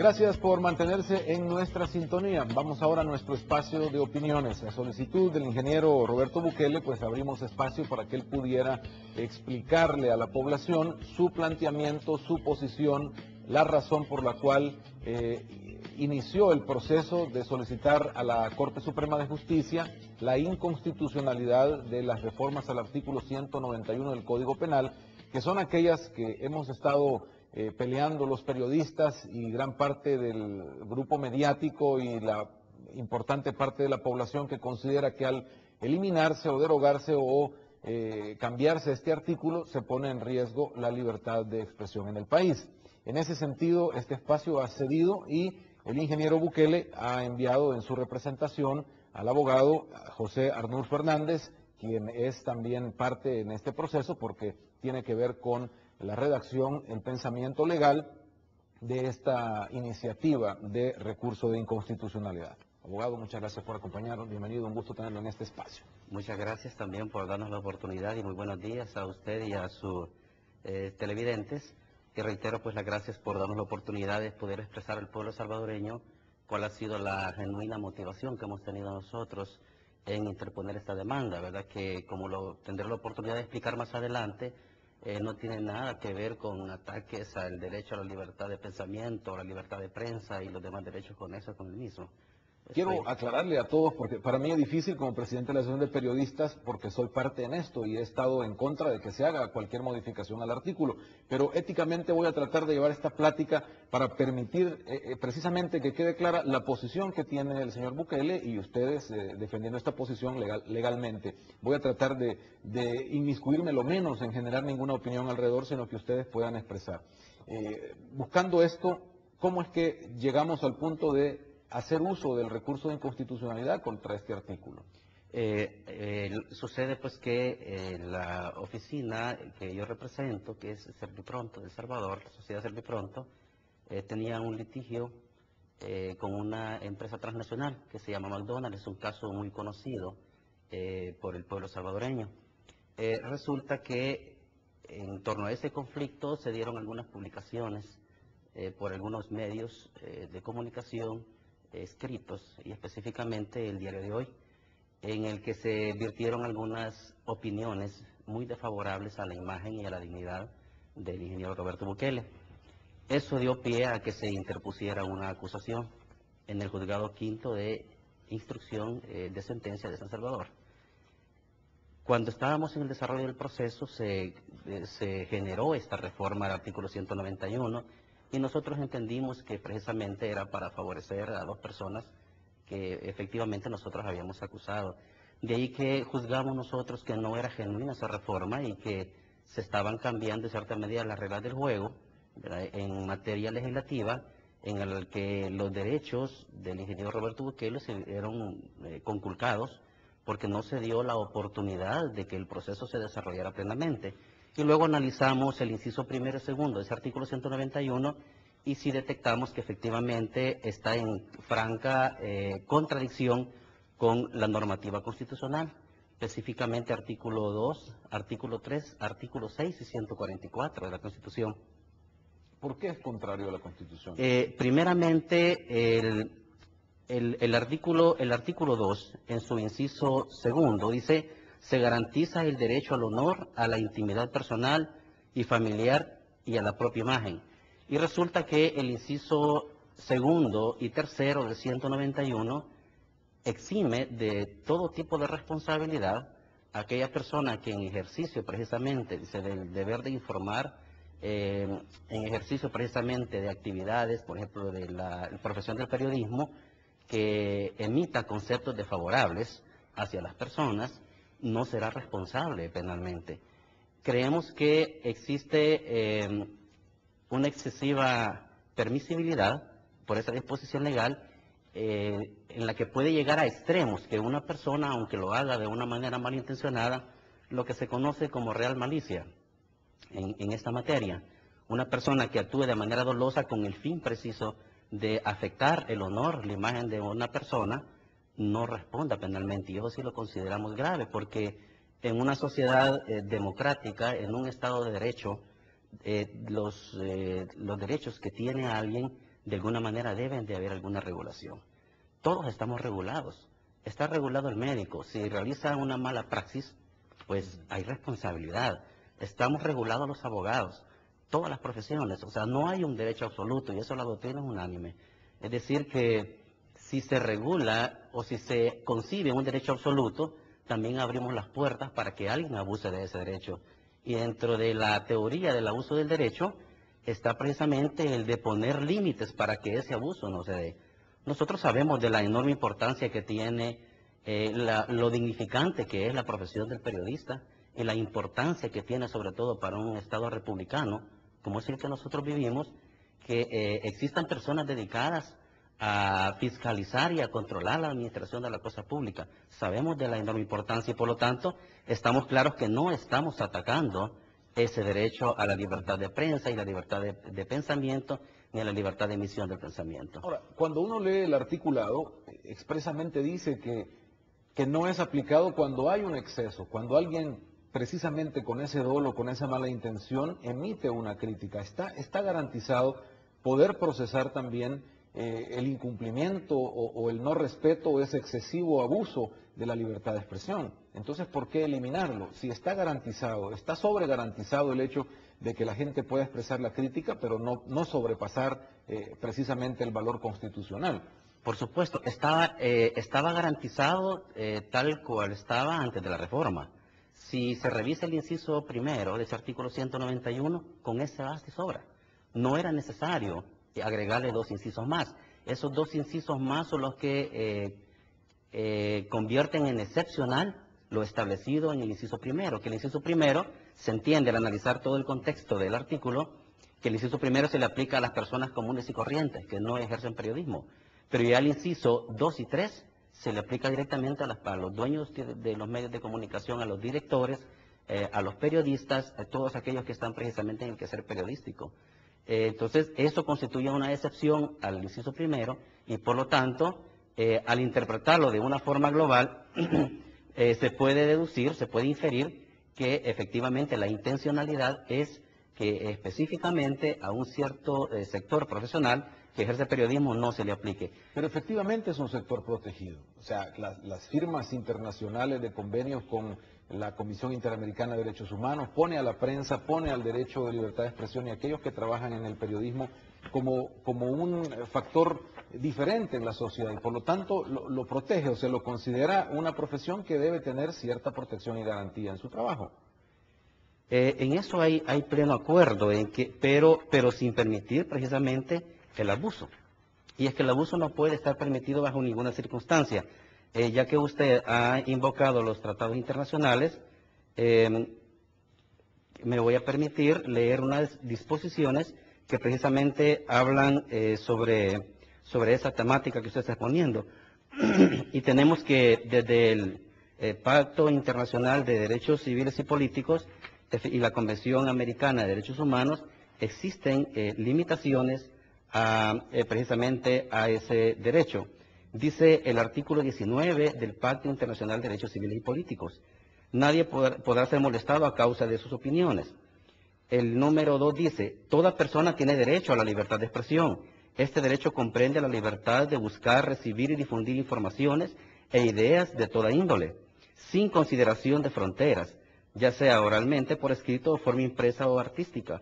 Gracias por mantenerse en nuestra sintonía. Vamos ahora a nuestro espacio de opiniones. A solicitud del ingeniero Roberto Bukele, pues abrimos espacio para que él pudiera explicarle a la población su planteamiento, su posición, la razón por la cual inició el proceso de solicitar a la Corte Suprema de Justicia la inconstitucionalidad de las reformas al artículo 191 del Código Penal, que son aquellas que hemos estado peleando los periodistas y gran parte del grupo mediático y la importante parte de la población que considera que al eliminarse o derogarse o cambiarse este artículo se pone en riesgo la libertad de expresión en el país. En ese sentido, este espacio ha cedido y el ingeniero Bukele ha enviado en su representación al abogado José Arnulfo Hernández, quien es también parte en este proceso porque tiene que ver con la redacción, el pensamiento legal de esta iniciativa de recurso de inconstitucionalidad. Abogado, muchas gracias por acompañarnos. Bienvenido, un gusto tenerlo en este espacio. Muchas gracias también por darnos la oportunidad y muy buenos días a usted y a sus televidentes. Y reitero pues las gracias por darnos la oportunidad de poder expresar al pueblo salvadoreño cuál ha sido la genuina motivación que hemos tenido nosotros en interponer esta demanda, ¿verdad? Que como lo tendré la oportunidad de explicar más adelante, no tiene nada que ver con ataques al derecho a la libertad de pensamiento, a la libertad de prensa y los demás derechos conexos con el mismo. Quiero aclararle a todos, porque para mí es difícil como presidente de la Asociación de Periodistas, porque soy parte en esto y he estado en contra de que se haga cualquier modificación al artículo, pero éticamente voy a tratar de llevar esta plática para permitir precisamente que quede clara la posición que tiene el señor Bukele y ustedes defendiendo esta posición legalmente. Voy a tratar de inmiscuirme lo menos en generar ninguna opinión alrededor, sino que ustedes puedan expresar. Buscando esto, ¿cómo es que llegamos al punto de hacer uso del recurso de inconstitucionalidad contra este artículo? Sucede pues que la oficina que yo represento, que es Servipronto de El Salvador, la sociedad Servipronto, tenía un litigio con una empresa transnacional que se llama McDonald's. Es un caso muy conocido por el pueblo salvadoreño. Resulta que en torno a ese conflicto se dieron algunas publicaciones por algunos medios de comunicación escritos, y específicamente el Diario de Hoy, en el que se virtieron algunas opiniones muy desfavorables a la imagen y a la dignidad del ingeniero Roberto Bukele. Eso dio pie a que se interpusiera una acusación en el Juzgado Quinto de Instrucción de Sentencia de San Salvador. Cuando estábamos en el desarrollo del proceso se generó esta reforma al artículo 191 y nosotros entendimos que precisamente era para favorecer a dos personas que efectivamente nosotros habíamos acusado. De ahí que juzgamos nosotros que no era genuina esa reforma y que se estaban cambiando en cierta medida las reglas del juego, ¿verdad?, en materia legislativa, en el que los derechos del ingeniero Roberto Bukele se vieron conculcados porque no se dio la oportunidad de que el proceso se desarrollara plenamente. Y luego analizamos el inciso primero y segundo de ese artículo 191 y sí detectamos que efectivamente está en franca contradicción con la normativa constitucional, específicamente artículo 2, artículo 3, artículo 6 y 144 de la Constitución. ¿Por qué es contrario a la Constitución? Primeramente, el artículo 2, en su inciso segundo, dice: se garantiza el derecho al honor, a la intimidad personal y familiar y a la propia imagen. Y resulta que el inciso segundo y tercero del 191 exime de todo tipo de responsabilidad a aquella persona que en ejercicio precisamente, dice, del deber de informar, en ejercicio precisamente de actividades, por ejemplo, de la profesión del periodismo, que emita conceptos desfavorables hacia las personas, no será responsable penalmente. Creemos que existe una excesiva permisibilidad por esa disposición legal en la que puede llegar a extremos que una persona, aunque lo haga de una manera malintencionada, lo que se conoce como real malicia en esta materia. Una persona que actúe de manera dolosa con el fin preciso de afectar el honor, la imagen de una persona, no responda penalmente. Y eso sí lo consideramos grave, porque en una sociedad democrática, en un Estado de Derecho, los derechos que tiene alguien de alguna manera deben de haber alguna regulación. Todos estamos regulados. Está regulado el médico. Si realiza una mala praxis, pues hay responsabilidad. Estamos regulados los abogados, todas las profesiones. O sea, no hay un derecho absoluto, y eso la doctrina es unánime. Es decir, que si se regula o si se concibe un derecho absoluto, también abrimos las puertas para que alguien abuse de ese derecho. Y dentro de la teoría del abuso del derecho está precisamente el de poner límites para que ese abuso no se dé. Nosotros sabemos de la enorme importancia que tiene, lo dignificante que es la profesión del periodista y la importancia que tiene sobre todo para un Estado republicano, como es el que nosotros vivimos, que existan personas dedicadas a fiscalizar y a controlar la administración de la cosa pública. Sabemos de la enorme importancia y por lo tanto estamos claros que no estamos atacando ese derecho a la libertad de prensa y la libertad de pensamiento, ni a la libertad de emisión del pensamiento. Ahora, cuando uno lee el articulado, expresamente dice que no es aplicado cuando hay un exceso, cuando alguien precisamente con ese dolo, con esa mala intención, emite una crítica. Está garantizado poder procesar también el incumplimiento o el no respeto o ese excesivo abuso de la libertad de expresión. Entonces, ¿por qué eliminarlo? Si está garantizado, está sobregarantizado el hecho de que la gente pueda expresar la crítica, pero no sobrepasar precisamente el valor constitucional. Por supuesto, estaba garantizado tal cual estaba antes de la reforma. Si se revisa el inciso primero de ese artículo 191, con ese basta y sobra. No era necesario agregarle 2 incisos más. Esos 2 incisos más son los que convierten en excepcional lo establecido en el inciso primero, que el inciso primero se entiende al analizar todo el contexto del artículo, que el inciso primero se le aplica a las personas comunes y corrientes que no ejercen periodismo, pero ya el inciso 2 y 3 se le aplica directamente a los dueños de los medios de comunicación, a los directores, a los periodistas, a todos aquellos que están precisamente en el quehacer periodístico. Entonces, eso constituye una excepción al inciso primero y, por lo tanto, al interpretarlo de una forma global, se puede deducir, se puede inferir que efectivamente la intencionalidad es que específicamente a un cierto sector profesional que ejerce periodismo no se le aplique. Pero efectivamente es un sector protegido. O sea, las firmas internacionales de convenios con la Comisión Interamericana de Derechos Humanos pone a la prensa, pone al derecho de libertad de expresión y a aquellos que trabajan en el periodismo como un factor diferente en la sociedad y por lo tanto lo protege, o sea, lo considera una profesión que debe tener cierta protección y garantía en su trabajo. En eso hay pleno acuerdo, pero sin permitir precisamente el abuso. Y es que el abuso no puede estar permitido bajo ninguna circunstancia. Ya que usted ha invocado los tratados internacionales, me voy a permitir leer unas disposiciones que precisamente hablan sobre esa temática que usted está exponiendo. Y tenemos que desde el Pacto Internacional de Derechos Civiles y Políticos y la Convención Americana de Derechos Humanos existen limitaciones precisamente a ese derecho. Dice el artículo 19 del Pacto Internacional de Derechos Civiles y Políticos: nadie podrá ser molestado a causa de sus opiniones. El número 2 dice: toda persona tiene derecho a la libertad de expresión. Este derecho comprende la libertad de buscar, recibir y difundir informaciones e ideas de toda índole, sin consideración de fronteras, ya sea oralmente, por escrito, o forma impresa o artística,